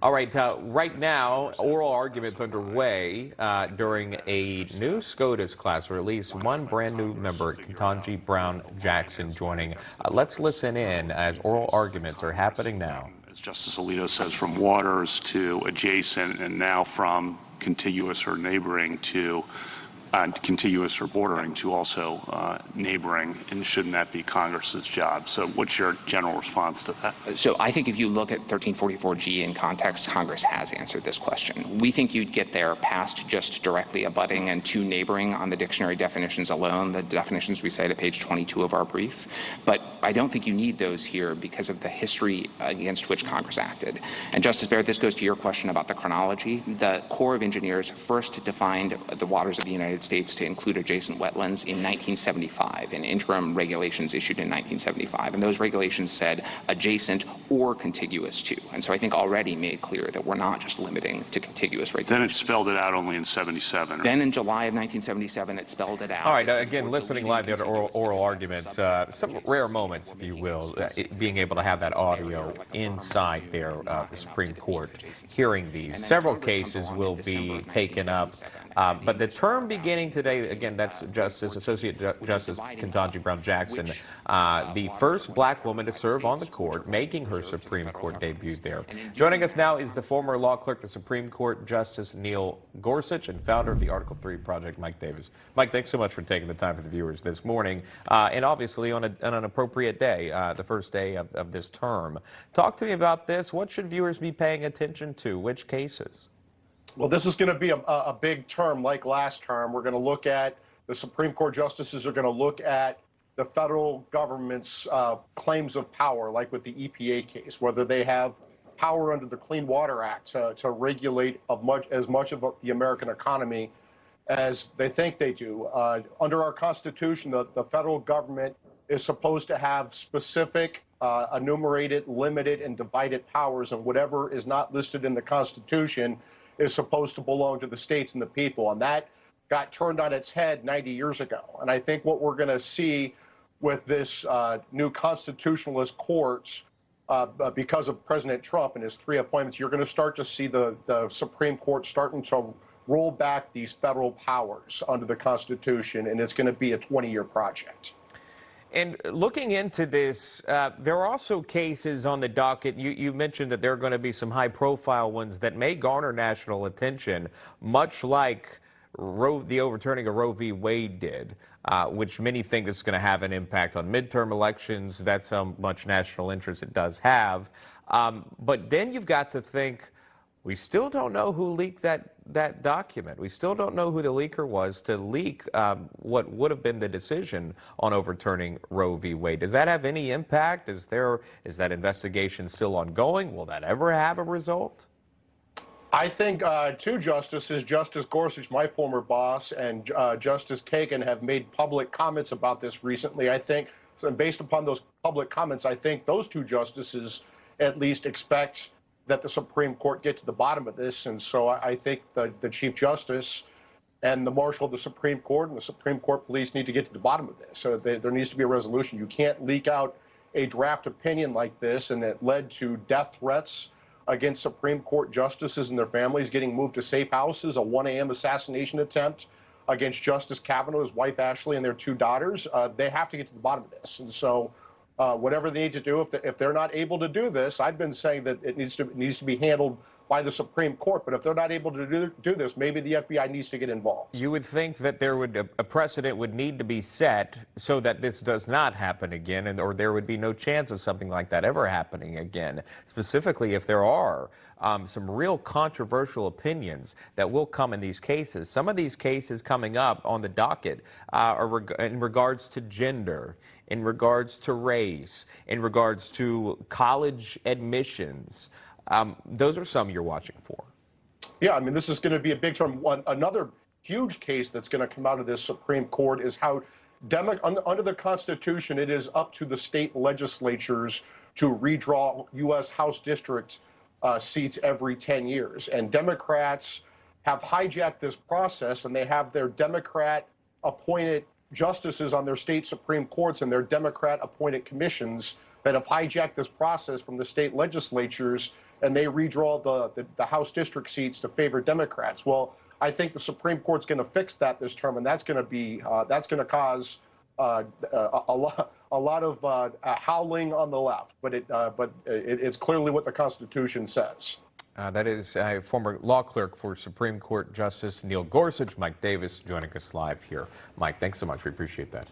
All right, right now, oral arguments underway during a new SCOTUS class, or at least one brand new member, Ketanji Brown Jackson, joining. Let's listen in as oral arguments are happening now. As Justice Alito says, from waters to adjacent, and now from contiguous or neighboring to contiguous or bordering to also neighboring, and shouldn't that be Congress's job? So what's your general response to that? So I think if you look at 1344G in context, Congress has answered this question. We think you'd get there past just directly abutting and to neighboring on the dictionary definitions alone, the definitions we cite at page 22 of our brief. But I don't think you need those here because of the history against which Congress acted. And Justice Barrett, this goes to your question about the chronology. The Corps of Engineers first defined the waters of the United States to include adjacent wetlands in 1975, in interim regulations issued in 1975. And those regulations said adjacent or contiguous to. And so I think already made clear that we're not just limiting to contiguous regulations. Then it spelled it out only in 77. Then in July of 1977, it spelled it out. All right, again, listening live to oral arguments, some rare moments, if you will, being able to have that audio inside there, the Supreme Court hearing these. Several cases will be taken up, but the term beginning today, again, that's Associate Justice Ketanji Brown Jackson, the first black woman to serve on the court, making her Supreme Court debut there. Joining us now is the former law clerk of the Supreme Court, Justice Neil Gorsuch, and founder of the Article 3 Project, Mike Davis. Mike, thanks so much for taking the time for the viewers this morning, and obviously on an appropriate day, the first day of this term. Talk to me about this. What should viewers be paying attention to? Which cases? Well, this is going to be a big term like last term. We're going to look at the Supreme Court justices are going to look at the federal government's claims of power, like with the EPA case, whether they have power under the Clean Water Act to regulate as much of the American economy as they think they do. Under our Constitution, the federal government is supposed to have specific, enumerated, limited, and divided powers, and whatever is not listed in the Constitution is supposed to belong to the states and the people. And that got turned on its head 90 years ago. And I think what we're going to see with this new constitutionalist courts, because of President Trump and his 3 appointments, you're going to start to see the Supreme Court starting to roll back these federal powers under the Constitution, and it's going to be a 20-year project. And looking into this, there are also cases on the docket. You mentioned that there are going to be some high-profile ones that may garner national attention, much like the overturning of Roe v. Wade did, which many think is going to have an impact on midterm elections. That's how much national interest it does have. But then you've got to think, we still don't know who leaked that document. We still don't know who the leaker was to leak what would have been the decision on overturning Roe v. Wade. Does that have any impact? Is that investigation still ongoing? Will that ever have a result? I think two justices, Justice Gorsuch, my former boss, and Justice Kagan have made public comments about this recently. I think, and based upon those public comments, I think those two justices at least expect that the Supreme Court get to the bottom of this. And so I think the Chief Justice and the Marshal of the Supreme Court and the Supreme Court police need to get to the bottom of this. So there needs to be a resolution. You can't leak out a draft opinion like this, and it led to death threats against Supreme Court justices and their families getting moved to safe houses, a 1 a.m. assassination attempt against Justice Kavanaugh, his wife Ashley, and their 2 daughters. They have to get to the bottom of this. And so whatever they need to do, if they're not able to do this, I've been saying that it needs to be handled by the Supreme Court. But if they're not able to do this, maybe the FBI needs to get involved. You would think that a precedent would need to be set so that this does not happen again, or there would be no chance of something like that ever happening again, specifically if there are some real controversial opinions that will come in these cases. Some of these cases coming up on the docket are in regards to gender, in regards to race, in regards to college admissions. Those are some you're watching for. Yeah, I mean, this is going to be a big term. Another huge case that's going to come out of this Supreme Court is how under the Constitution, it is up to the state legislatures to redraw U.S. House district seats every 10 years. And Democrats have hijacked this process, and they have their Democrat-appointed justices on their state Supreme Courts and their Democrat-appointed commissions that have hijacked this process from the state legislatures and they redraw the House district seats to favor Democrats. Well, I think the Supreme Court's going to fix that this term, and that's going to cause a lot of howling on the left. But it's clearly what the Constitution says. That is former law clerk for Supreme Court Justice Neil Gorsuch. Mike Davis joining us live here. Mike, thanks so much. We appreciate that.